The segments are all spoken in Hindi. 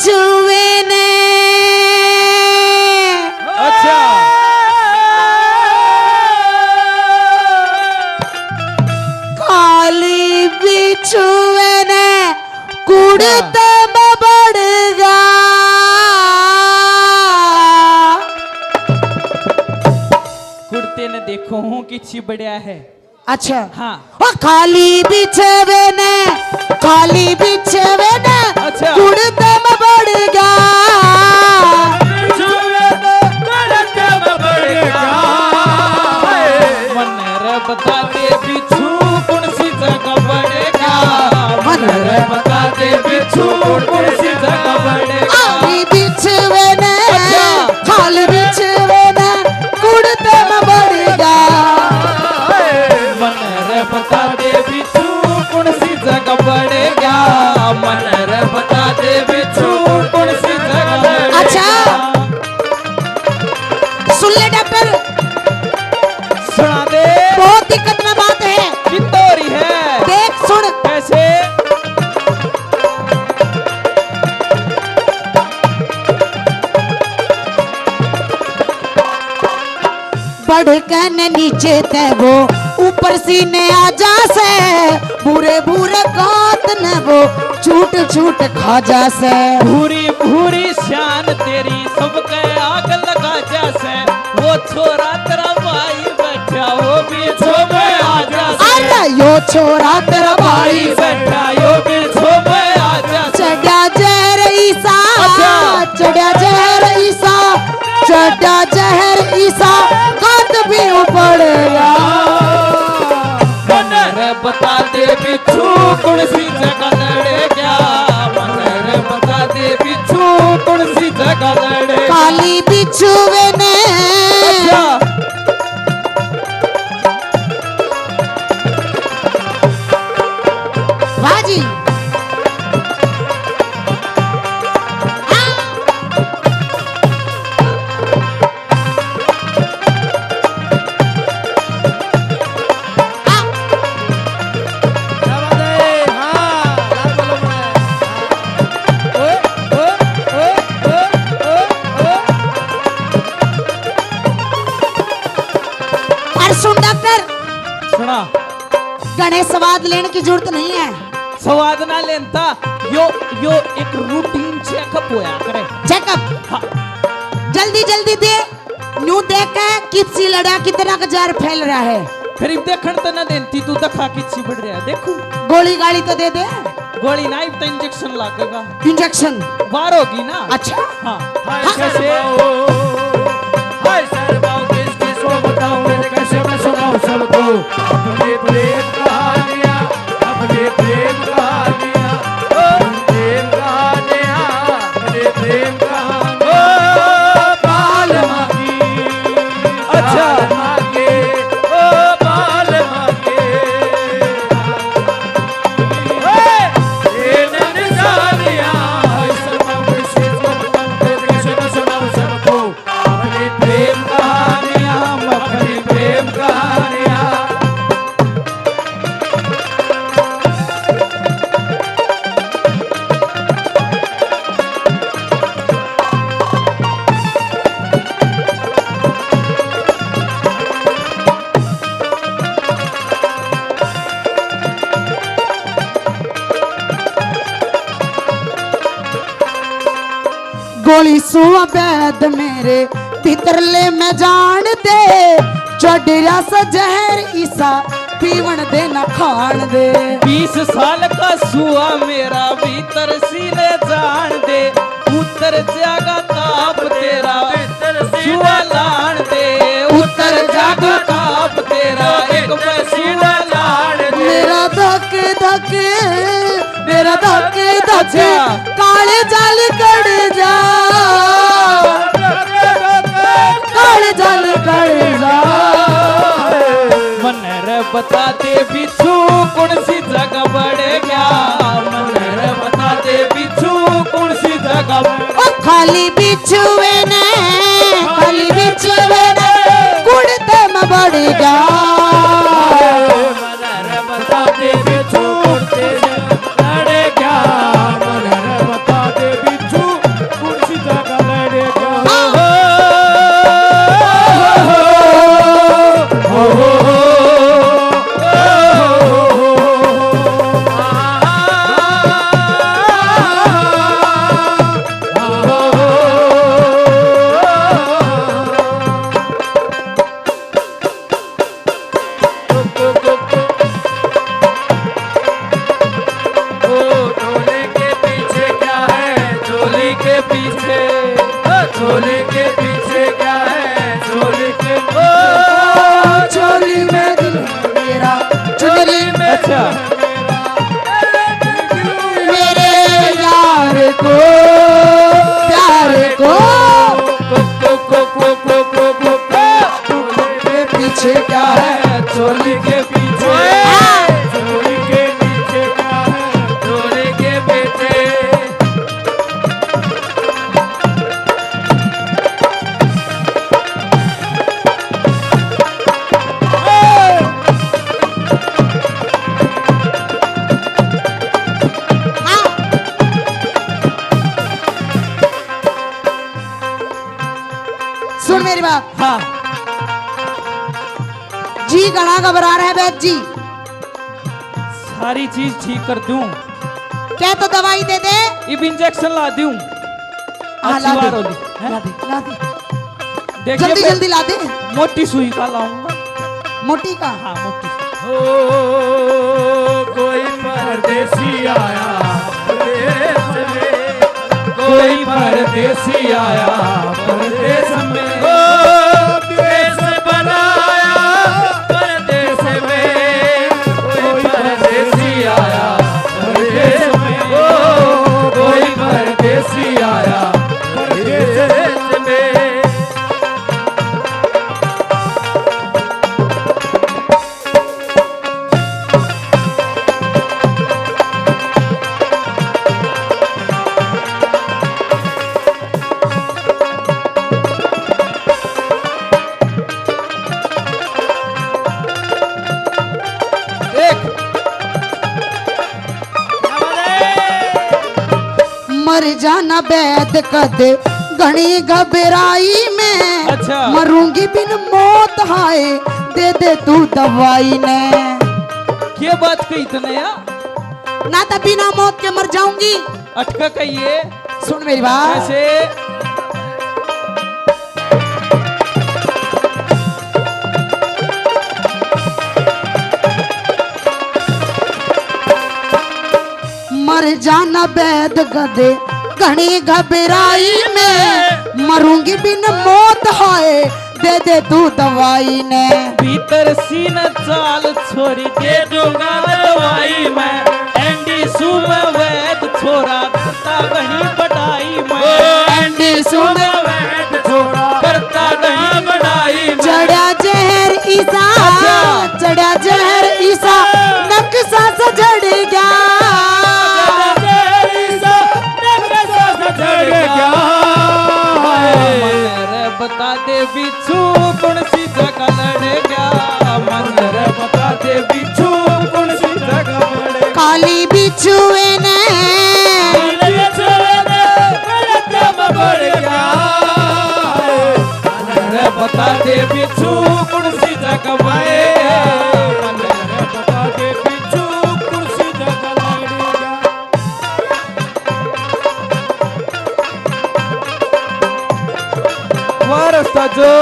बिछुए ने अच्छा खाली बिछुए ने कुड़ते में बढ़ गया कुर्ते ने देखो हूँ कि बढ़िया है। अच्छा हाँ ओ खाली बिछवे ने अच्छा कुड़ते में बढ़ गया मन रे बता दे बिच्छू कौन सी जगह बढ़ेगा मन रे बता दे बिच्छू कौन सी जगह बढ़ेगा खाली बिछवे ने खाली बिछवे ने कुड़ते में बढ़ गया मन रे बता दे बिच्छू कौन सी जगह बढ़ेगा मन रे बता दे बिच्छू कौन सी जगह बढ़ेगा। अच्छा सुन ले डॉक्टर सुना दे बहुत दिक्कत में बात है कितोरी है देख सुन कैसे बढ़कन नीचे ते वो ऊपर सीने आ जा से बुरे बुरे कात न वो छूट छूट खा जा से भूरी भूरी शान तेरी सबके आग लगा जैसे वो छोरा तेरा भाई बैठा वो भी छोबे आ जैसे अरे यो छोरा तेरा भाई बैठा यो भी छोबे आ जैसे चढ़ा जहर ईसा चढ़ा जहर ईसा चढ़ा जहर ईसा कात भी पड़ेगा मन रे बता दे बिच्छू कौन सी जगह लड़ेगा मन रे बता दे बिच्छू कौन सी जगह लड़ेगा काली बिछुए ने अच्छा बाजी सुन डॉक्टर सुना गणेश स्वाद लेने की जरूरत नहीं है स्वाद ना लेता यो एक रूटीन चेकअप होया करे चेकअप हाँ जल्दी जल्दी दे न्यू देख के किसी लड़ा कितना का जार फैल रहा है गरीब देखण तो ना देती तू दखा किसी बढ़ रहा है देखू गोली गाड़ी तो दे दे गोली नहीं तो इंजेक्शन लगेगा इंजेक्शन बार होगी ना अच्छा हाँ हाँ। कैसे हाय सर बाऊ किस किस को बताऊं मैं कैसे मैं सुनाऊं सबको अपने प्रेम कहानियां अपने प्रेम कहानियां प्रेम कहानियां अपने प्रेम कहानियां बाल मांगी अच्छा मांगे ओ बाल मांगे ये निशानियां हाय सर बाऊ किस किस को बताऊं मैं कैसे मैं सुनाऊं सबको अपने प्रेम कहानियां अपनी प्रेम कहानियां गोली सुआ बैद मेरे पितरले में जान दे चढ़िया सा जहर ईसा पीवन दे न खान दे 20 साल का सुआ मेरा भीतर सीने जान दे उतर जागा ताप तेरा सुआ लान दे उतर जागा ताप तेरा एक सुआ लान दे मेरा धके धके मेरा धके धके काले जाल कड़ जा काले जाल कड़ जा मन रे बता दे बिच्छू कौन सी जगह बढ़ेगा मन रे बता दे बिच्छू कौन सी जगह ओ खाली बिछुए ने खाली बिछुए ने कुड़ते में बढ़ जा मनर बता दे बिच्छू उड़ते लड़े क्या मनर बता दे बिच्छू के पीछे, चोली के पीछे क्या है, चोली के चोली में दिल मेरा, चोली में अच्छा मेरे यार को, प्यार को पीछे क्या है, चोली के पीछे, चोली के नीचे क्या है, चोली के पीछे। सुन मेरी बात, हाँ जी घना घबरा रहे वैद जी, सारी चीज ठीक कर दूं, क्या तो दवाई दे दे। इब इंजेक्शन ला दूं। हाँ, अच्छी ला बात दे, होगी, हैं? ला दे, ला दे, देखिए जल्दी फिर जल्दी ला दे। मोटी सुई का लाऊंगा। मोटी का हाँ मोटी सुई। ओ कोई परदेसी आया परदेस में, कोई परदेसी आया परदेस में, ओ देश बनाया परदेस में, कोई परदेसी आया परदेस में, ओ कोई परदेसी आया परदेस में। मर जाना बैद कदे घनी घबराई में, अच्छा। मरूंगी बिन मौत हाय, दे दे तू दवाई ने। क्या बात कही तूने यार? ना तो बिना मौत के मर जाऊंगी। अटका कहिए सुन मेरी बात, ऐसे। मर जाना बैद गदे घनी घबराई में, मरूंगी बिन मौत हाय, दे दे तू दवाई ने। भीतर सीन चाल छोरी दे दूंगा दवाई मैं, एंडी सू में वैद छोरा करता घनी पटाई मैं, एंडी सुन वैद छोड़ा करता घनी पटाई मैं। चढ़ा जहर ईसा, अच्छा। चढ़ा जहर ईसा, नक्शा सजड़ गया। रे बता दे बिच्छू कौन सी जगह लड़ गया, मन रे बता दे बिच्छू कौन सी जगह लड़। काली बिछुए ने रे बता दे बिच्छू कौन सी जगह बड़े, मन रे बता दे बिच्छू कौन सी जगह लड़ गया। वाह रास्ता जो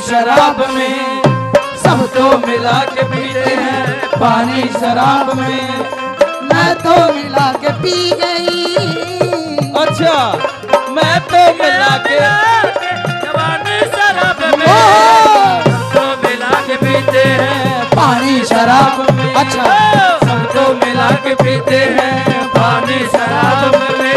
शराब में, सब तो मिला के पीते हैं पानी शराब में। मैं तो मिला के पी गई। अच्छा मैं तो मिला के जवानी शराब में, ओ! तो मिला के पीते हैं पानी शराब में। अच्छा सब तो मिला के पीते हैं पानी शराब में।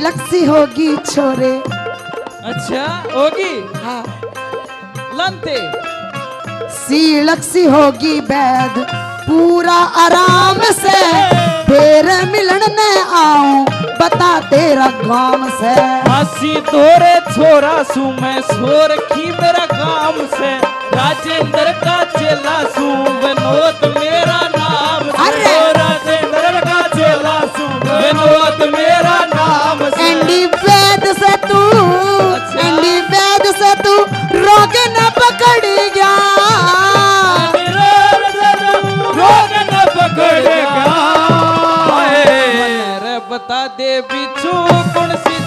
लक्सी होगी छोरे। अच्छा होगी हाँ लंते सीलक सी होगी बैद पूरा आराम से, फिर मिलन न आऊं बता तेरा गाम से। हसी तोरे छोरा सू मैं सोर की मेरा काम से, राजेंद्र का चेला सू विनोद मेरा नाम से। अरे! राजेंद्र का चेला सू विनोद मेरा नाम से। एंडी वैद से तू अच्छा। एंडी वैद से तू रोग न पकड़ गया। रोग न पकड़ गया। रे बता दे बिच्छू कौन सी